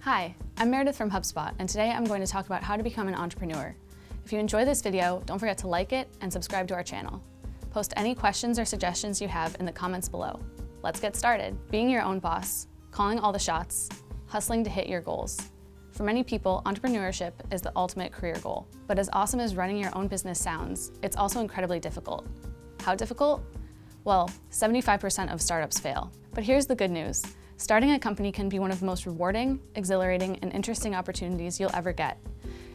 Hi, I'm Meredith from HubSpot, and today I'm going to talk about how to become an entrepreneur. If you enjoy this video, don't forget to like it and subscribe to our channel. Post any questions or suggestions you have in the comments below. Let's get started. Being your own boss, calling all the shots, hustling to hit your goals. For many people, entrepreneurship is the ultimate career goal. But as awesome as running your own business sounds, it's also incredibly difficult. How difficult? Well, 75% of startups fail. But here's the good news. Starting a company can be one of the most rewarding, exhilarating, and interesting opportunities you'll ever get.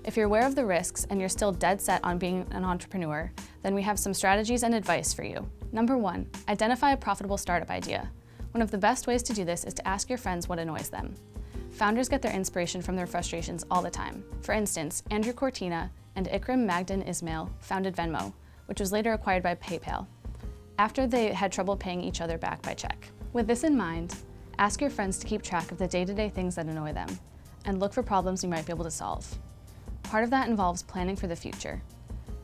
If you're aware of the risks and you're still dead set on being an entrepreneur, then we have some strategies and advice for you. Number 1, identify a profitable startup idea. One of the best ways to do this is to ask your friends what annoys them. Founders get their inspiration from their frustrations all the time. For instance, Andrew Cortina and Ikram Magdan Ismail founded Venmo, which was later acquired by PayPal, after they had trouble paying each other back by check. With this in mind, ask your friends to keep track of the day-to-day things that annoy them, and look for problems you might be able to solve. Part of that involves planning for the future.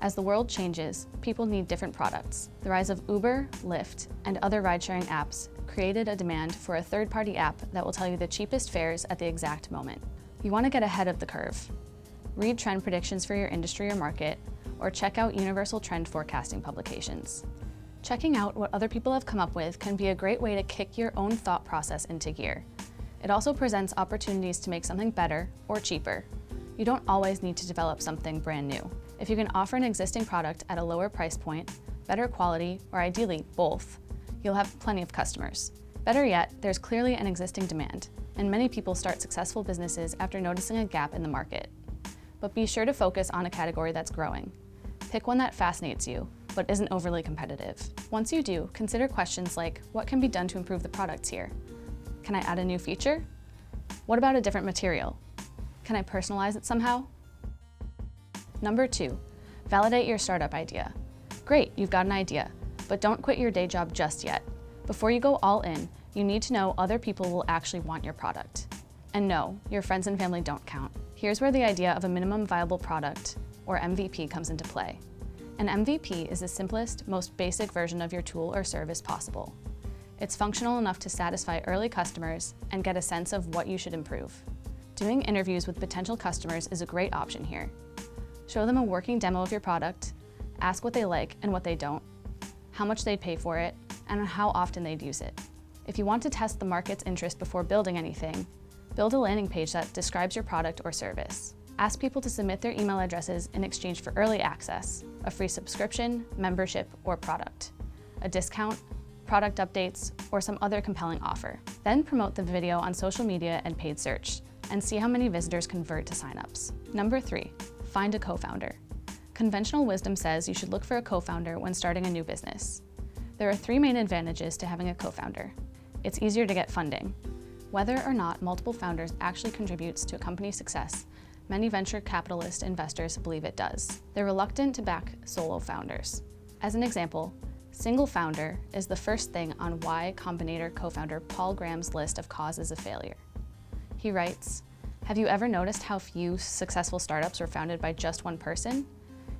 As the world changes, people need different products. The rise of Uber, Lyft, and other ride-sharing apps created a demand for a third-party app that will tell you the cheapest fares at the exact moment. You want to get ahead of the curve. Read trend predictions for your industry or market, or check out universal trend forecasting publications. Checking out what other people have come up with can be a great way to kick your own thought process into gear. It also presents opportunities to make something better or cheaper. You don't always need to develop something brand new. If you can offer an existing product at a lower price point, better quality, or ideally both, you'll have plenty of customers. Better yet, there's clearly an existing demand, and many people start successful businesses after noticing a gap in the market. But be sure to focus on a category that's growing. Pick one that fascinates you, but isn't overly competitive. Once you do, consider questions like, what can be done to improve the products here? Can I add a new feature? What about a different material? Can I personalize it somehow? Number 2, validate your startup idea. Great, you've got an idea, but don't quit your day job just yet. Before you go all in, you need to know other people will actually want your product. And no, your friends and family don't count. Here's where the idea of a minimum viable product, or MVP, comes into play. An MVP is the simplest, most basic version of your tool or service possible. It's functional enough to satisfy early customers and get a sense of what you should improve. Doing interviews with potential customers is a great option here. Show them a working demo of your product, ask what they like and what they don't, how much they'd pay for it, and how often they'd use it. If you want to test the market's interest before building anything, build a landing page that describes your product or service. Ask people to submit their email addresses in exchange for early access, a free subscription, membership, or product, a discount, product updates, or some other compelling offer. Then promote the video on social media and paid search, and see how many visitors convert to signups. Number 3, find a co-founder. Conventional wisdom says you should look for a co-founder when starting a new business. There are 3 main advantages to having a co-founder. It's easier to get funding. Whether or not multiple founders actually contributes to a company's success, many venture capitalist investors believe it does. They're reluctant to back solo founders. As an example, single founder is the first thing on Y Combinator co-founder Paul Graham's list of causes of failure. He writes, "Have you ever noticed how few successful startups were founded by just one person?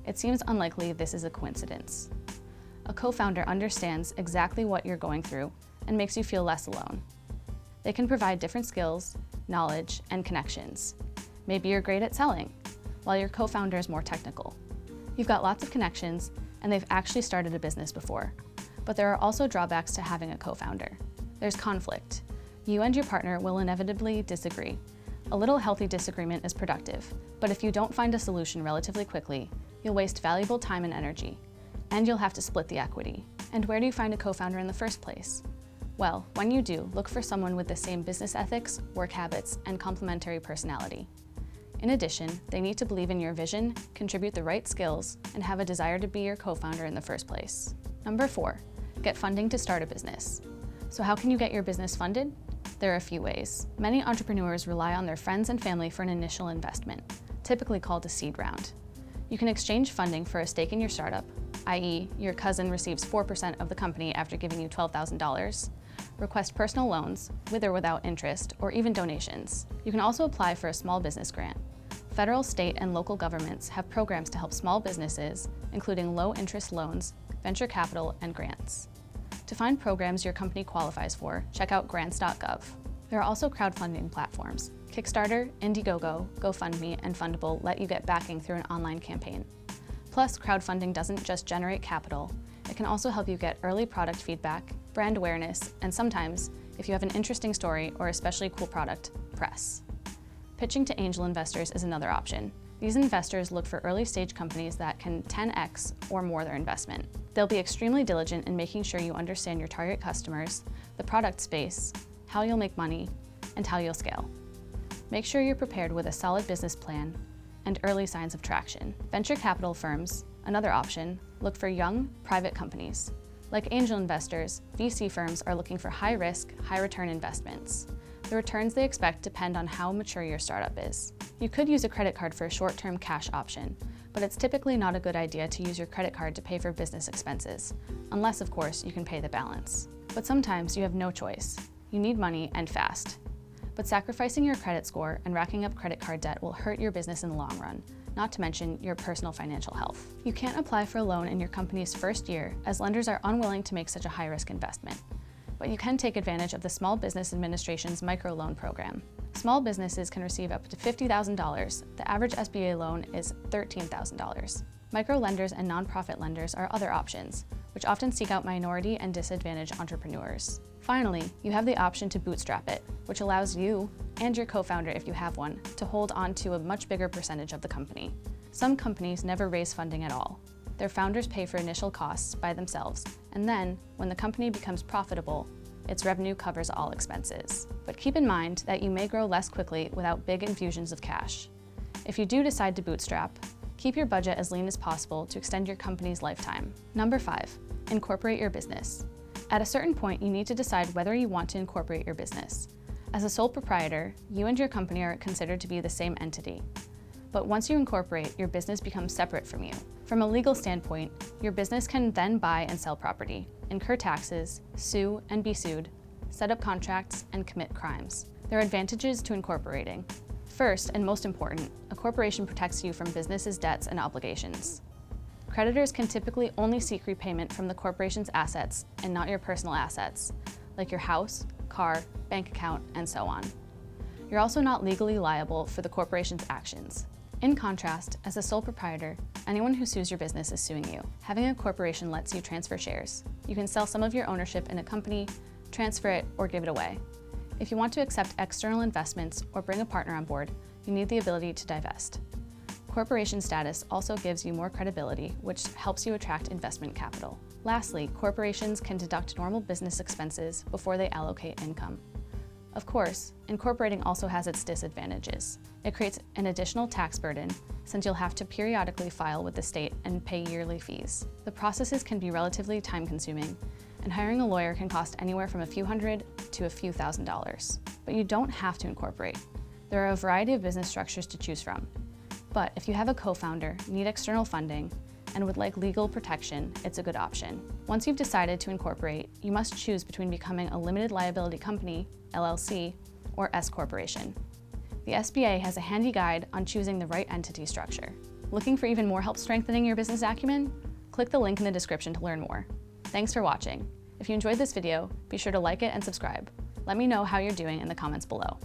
It seems unlikely this is a coincidence." A co-founder understands exactly what you're going through and makes you feel less alone. They can provide different skills, knowledge, and connections. Maybe you're great at selling, while your co-founder is more technical. You've got lots of connections, and they've actually started a business before. But there are also drawbacks to having a co-founder. There's conflict. You and your partner will inevitably disagree. A little healthy disagreement is productive, but if you don't find a solution relatively quickly, you'll waste valuable time and energy, and you'll have to split the equity. And where do you find a co-founder in the first place? Well, when you do, look for someone with the same business ethics, work habits, and complementary personality. In addition, they need to believe in your vision, contribute the right skills, and have a desire to be your co-founder in the first place. Number 4, get funding to start a business. So how can you get your business funded? There are a few ways. Many entrepreneurs rely on their friends and family for an initial investment, typically called a seed round. You can exchange funding for a stake in your startup, i.e., your cousin receives 4% of the company after giving you $12,000, request personal loans, with or without interest, or even donations. You can also apply for a small business grant. Federal, state, and local governments have programs to help small businesses, including low-interest loans, venture capital, and grants. To find programs your company qualifies for, check out grants.gov. There are also crowdfunding platforms. Kickstarter, Indiegogo, GoFundMe, and Fundable let you get backing through an online campaign. Plus, crowdfunding doesn't just generate capital, it can also help you get early product feedback, brand awareness, and sometimes, if you have an interesting story or especially cool product, press. Pitching to angel investors is another option. These investors look for early-stage companies that can 10x or more their investment. They'll be extremely diligent in making sure you understand your target customers, the product space, how you'll make money, and how you'll scale. Make sure you're prepared with a solid business plan and early signs of traction. Venture capital firms, another option, look for young, private companies. Like angel investors, VC firms are looking for high-risk, high-return investments. The returns they expect depend on how mature your startup is. You could use a credit card for a short-term cash option, but it's typically not a good idea to use your credit card to pay for business expenses, unless, of course, you can pay the balance. But sometimes you have no choice. You need money and fast. But sacrificing your credit score and racking up credit card debt will hurt your business in the long run, not to mention your personal financial health. You can't apply for a loan in your company's first year, as lenders are unwilling to make such a high-risk investment. But you can take advantage of the Small Business Administration's microloan program. Small businesses can receive up to $50,000. The average SBA loan is $13,000. Micro lenders and nonprofit lenders are other options, which often seek out minority and disadvantaged entrepreneurs. Finally, you have the option to bootstrap it, which allows you, and your co-founder if you have one, to hold on to a much bigger percentage of the company. Some companies never raise funding at all. Their founders pay for initial costs by themselves, and then, when the company becomes profitable, its revenue covers all expenses. But keep in mind that you may grow less quickly without big infusions of cash. If you do decide to bootstrap, keep your budget as lean as possible to extend your company's lifetime. Number 5, incorporate your business. At a certain point, you need to decide whether you want to incorporate your business. As a sole proprietor, you and your company are considered to be the same entity. But once you incorporate, your business becomes separate from you. From a legal standpoint, your business can then buy and sell property, incur taxes, sue and be sued, set up contracts, and commit crimes. There are advantages to incorporating. First, and most important, a corporation protects you from business's debts and obligations. Creditors can typically only seek repayment from the corporation's assets and not your personal assets, like your house, car, bank account, and so on. You're also not legally liable for the corporation's actions. In contrast, as a sole proprietor, anyone who sues your business is suing you. Having a corporation lets you transfer shares. You can sell some of your ownership in a company, transfer it, or give it away. If you want to accept external investments or bring a partner on board, you need the ability to divest. Corporation status also gives you more credibility, which helps you attract investment capital. Lastly, corporations can deduct normal business expenses before they allocate income. Of course, incorporating also has its disadvantages. It creates an additional tax burden, since you'll have to periodically file with the state and pay yearly fees. The processes can be relatively time-consuming, and hiring a lawyer can cost anywhere from a few hundred to a few $1,000s. But you don't have to incorporate. There are a variety of business structures to choose from. But if you have a co-founder, need external funding, and would like legal protection, it's a good option. Once you've decided to incorporate, you must choose between becoming a limited liability company, LLC, or S corporation. The SBA has a handy guide on choosing the right entity structure. Looking for even more help strengthening your business acumen? Click the link in the description to learn more. Thanks for watching. If you enjoyed this video, be sure to like it and subscribe. Let me know how you're doing in the comments below.